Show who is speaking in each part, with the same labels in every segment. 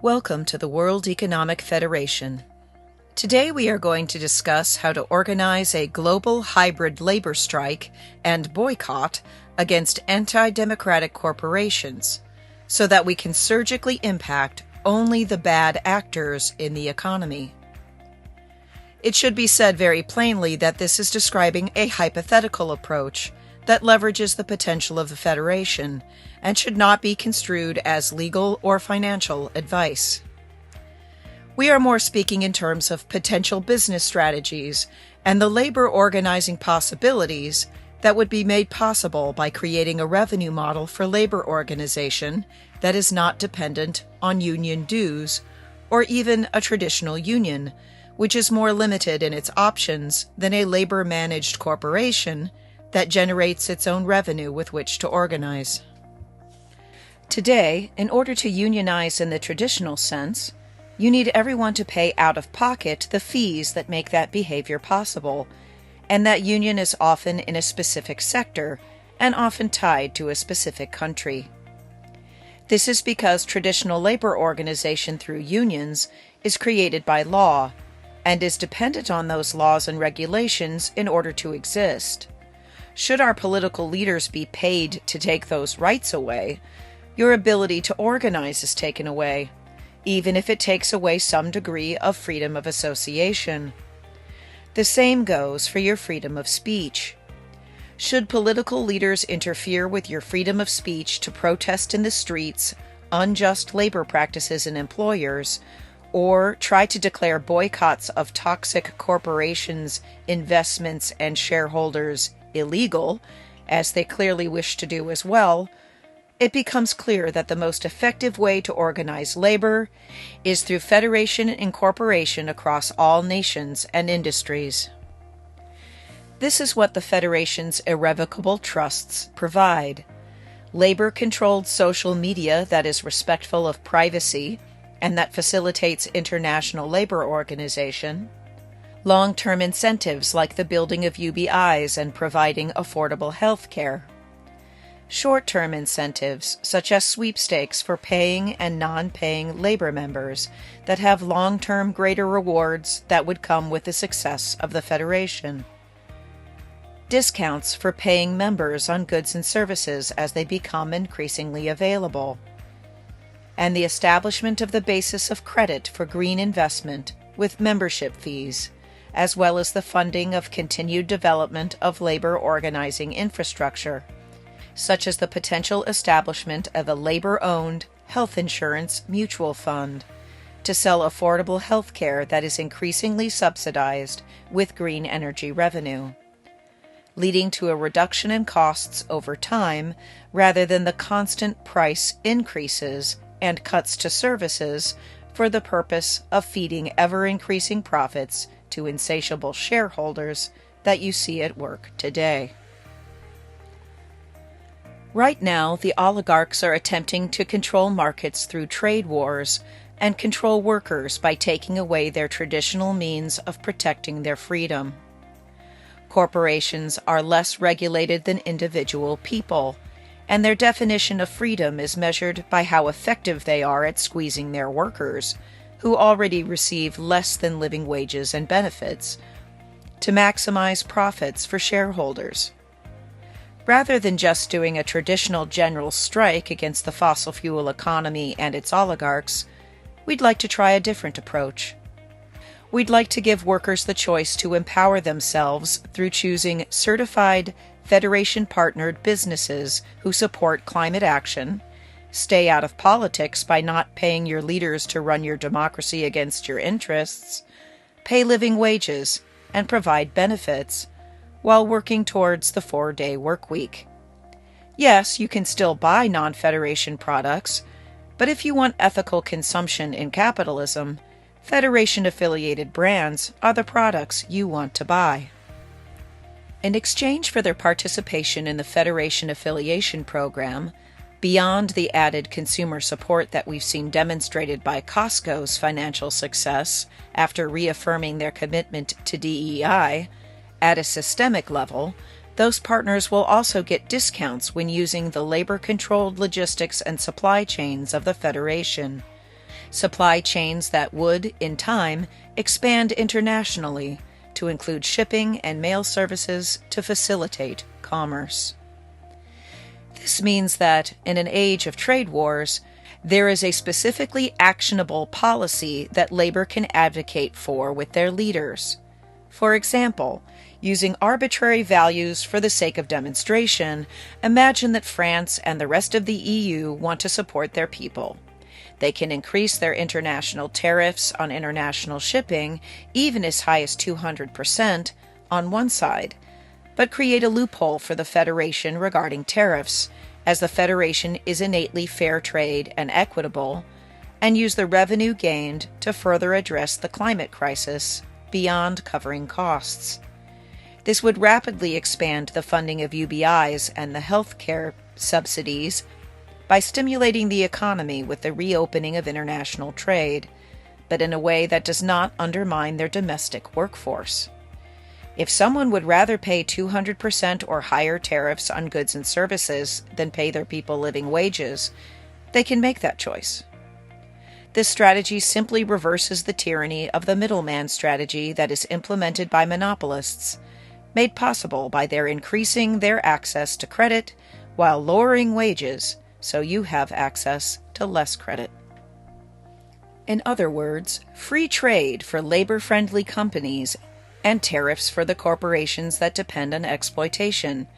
Speaker 1: Welcome to the World Economic Federation. Today we are going to discuss how to organize a global hybrid labor strike and boycott against anti-democratic corporations so that we can surgically impact only the bad actors in the economy. It should be said very plainly that this is describing a hypothetical approach that leverages the potential of the Federation and should not be construed as legal or financial advice. We are more speaking in terms of potential business strategies and the labor organizing possibilities that would be made possible by creating a revenue model for labor organization that is not dependent on union dues or even a traditional union, which is more limited in its options than a labor-managed corporation that generates its own revenue with which to organize. Today, in order to unionize in the traditional sense, you need everyone to pay out of pocket the fees that make that behavior possible, and that union is often in a specific sector and often tied to a specific country. This is because traditional labor organization through unions is created by law and is dependent on those laws and regulations in order to exist. Should our political leaders be paid to take those rights away, your ability to organize is taken away, even if it takes away some degree of freedom of association. The same goes for your freedom of speech. Should political leaders interfere with your freedom of speech to protest in the streets unjust labor practices in employers, or try to declare boycotts of toxic corporations, investments, and shareholders illegal, as they clearly wish to do as well, it becomes clear that the most effective way to organize labor is through federation and incorporation across all nations and industries. This is what the Federation's irrevocable trusts provide: labor-controlled social media that is respectful of privacy and that facilitates international labor organization, long-term incentives like the building of UBIs and providing affordable health care, short-term incentives such as sweepstakes for paying and non-paying labor members that have long-term greater rewards that would come with the success of the Federation, discounts for paying members on goods and services as they become increasingly available, and the establishment of the basis of credit for green investment with membership fees, as well as the funding of continued development of labor organizing infrastructure, such as the potential establishment of a labor-owned health insurance mutual fund to sell affordable health care that is increasingly subsidized with green energy revenue, leading to a reduction in costs over time rather than the constant price increases and cuts to services for the purpose of feeding ever-increasing profits to insatiable shareholders that you see at work today. Right now, the oligarchs are attempting to control markets through trade wars and control workers by taking away their traditional means of protecting their freedom. Corporations are less regulated than individual people, and their definition of freedom is measured by how effective they are at squeezing their workers, who already receive less than living wages and benefits, to maximize profits for shareholders. Rather than just doing a traditional general strike against the fossil fuel economy and its oligarchs, we'd like to try a different approach. We'd like to give workers the choice to empower themselves through choosing certified, Federation-partnered businesses who support climate action, stay out of politics by not paying your leaders to run your democracy against your interests, pay living wages, and provide benefits, while working towards the 4-day workweek. Yes, you can still buy non-Federation products, but if you want ethical consumption in capitalism, Federation-affiliated brands are the products you want to buy. In exchange for their participation in the Federation Affiliation Program, beyond the added consumer support that we've seen demonstrated by Costco's financial success after reaffirming their commitment to DEI, at a systemic level, those partners will also get discounts when using the labor-controlled logistics and supply chains of the Federation. supply chains that would, in time, expand internationally to include shipping and mail services to facilitate commerce. This means that, in an age of trade wars, there is a specifically actionable policy that labor can advocate for with their leaders. For example, using arbitrary values for the sake of demonstration, imagine that France and the rest of the EU want to support their people. They can increase their international tariffs on international shipping, even as high as 200% on one side, but create a loophole for the Federation regarding tariffs, as the Federation is innately fair trade and equitable, and use the revenue gained to further address the climate crisis beyond covering costs. This would rapidly expand the funding of UBIs and the health care subsidies by stimulating the economy with the reopening of international trade, but in a way that does not undermine their domestic workforce. If someone would rather pay 200% or higher tariffs on goods and services than pay their people living wages, they can make that choice. This strategy simply reverses the tyranny of the middleman strategy that is implemented by monopolists, made possible by their increasing their access to credit while lowering wages so you have access to less credit. In other words, free trade for labor-friendly companies and tariffs for the corporations that depend on exploitation,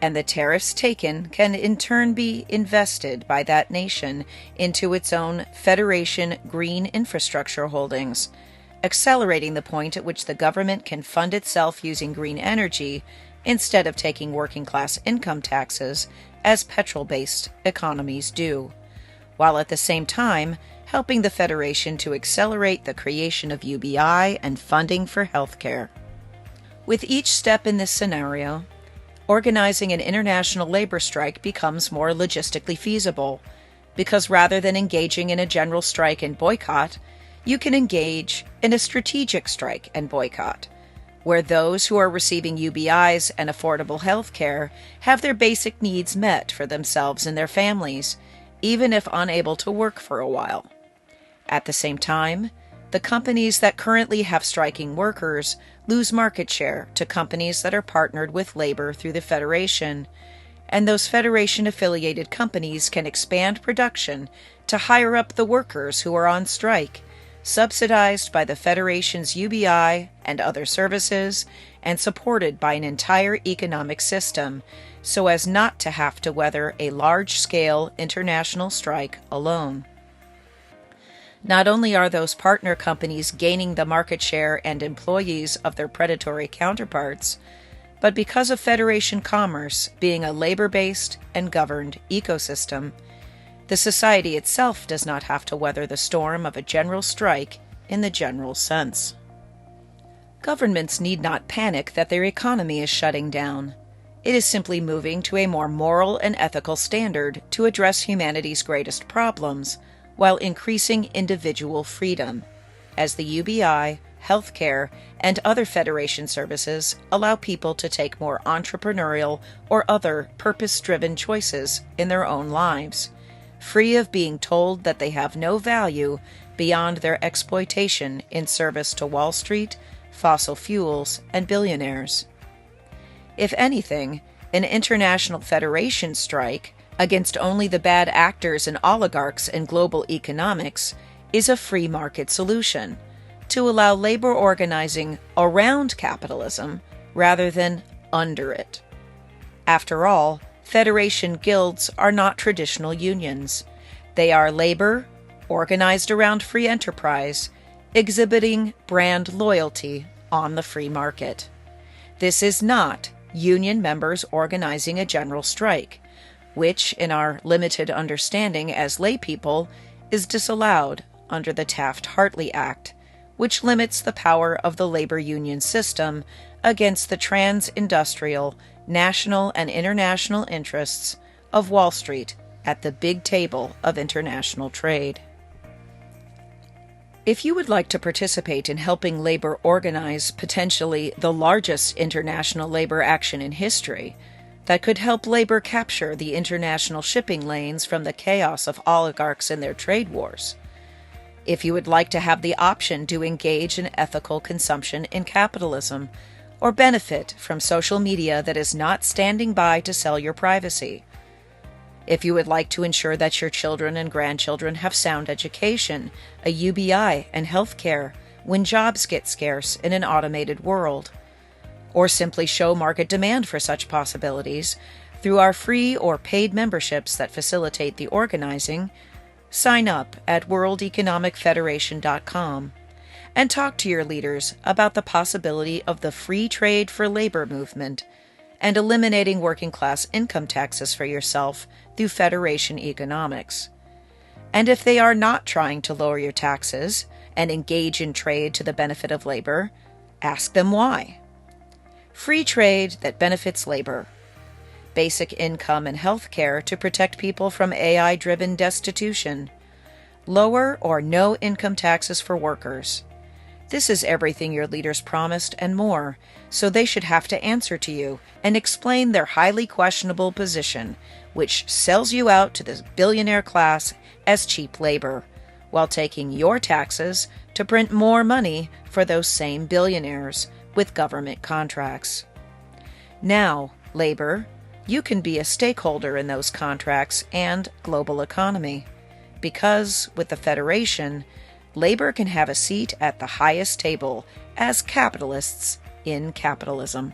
Speaker 1: and the tariffs taken can in turn be invested by that nation into its own Federation green infrastructure holdings, accelerating the point at which the government can fund itself using green energy instead of taking working-class income taxes as petrol-based economies do, while at the same time helping the Federation to accelerate the creation of UBI and funding for healthcare. With each step in this scenario, organizing an international labor strike becomes more logistically feasible, because rather than engaging in a general strike and boycott, you can engage in a strategic strike and boycott, where those who are receiving UBIs and affordable health care have their basic needs met for themselves and their families, even if unable to work for a while. At the same time, the companies that currently have striking workers lose market share to companies that are partnered with labor through the Federation, and those Federation-affiliated companies can expand production to hire up the workers who are on strike, subsidized by the Federation's UBI and other services, and supported by an entire economic system, so as not to have to weather a large-scale international strike alone. Not only are those partner companies gaining the market share and employees of their predatory counterparts, but because of Federation commerce being a labor-based and governed ecosystem, the society itself does not have to weather the storm of a general strike in the general sense. Governments need not panic that their economy is shutting down. It is simply moving to a more moral and ethical standard to address humanity's greatest problems, while increasing individual freedom, as the UBI, healthcare, and other Federation services allow people to take more entrepreneurial or other purpose-driven choices in their own lives, free of being told that they have no value beyond their exploitation in service to Wall Street, fossil fuels, and billionaires. If anything, an international Federation strike against only the bad actors and oligarchs in global economics is a free market solution to allow labor organizing around capitalism rather than under it. After all, Federation guilds are not traditional unions. They are labor organized around free enterprise, exhibiting brand loyalty on the free market. This is not union members organizing a general strike, which, in our limited understanding as laypeople, is disallowed under the Taft-Hartley Act, which limits the power of the labor union system against the trans-industrial, national and international interests of Wall Street at the big table of international trade. If you would like to participate in helping labor organize potentially the largest international labor action in history, that could help labor capture the international shipping lanes from the chaos of oligarchs and their trade wars, if you would like to have the option to engage in ethical consumption in capitalism, or benefit from social media that is not standing by to sell your privacy. If you would like to ensure that your children and grandchildren have sound education, a UBI, and health care when jobs get scarce in an automated world. Or simply show market demand for such possibilities through our free or paid memberships that facilitate the organizing, sign up at worldeconomicfederation.com and talk to your leaders about the possibility of the free trade for labor movement and eliminating working-class income taxes for yourself through Federation economics. And if they are not trying to lower your taxes and engage in trade to the benefit of labor, ask them why. Free trade that benefits labor. Basic income and health care to protect people from AI-driven destitution. Lower or no income taxes for workers. This is everything your leaders promised and more, so they should have to answer to you and explain their highly questionable position, which sells you out to the billionaire class as cheap labor, while taking your taxes to print more money for those same billionaires with government contracts. Now, labor, you can be a stakeholder in those contracts and global economy, because with the Federation, labor can have a seat at the highest table as capitalists in capitalism.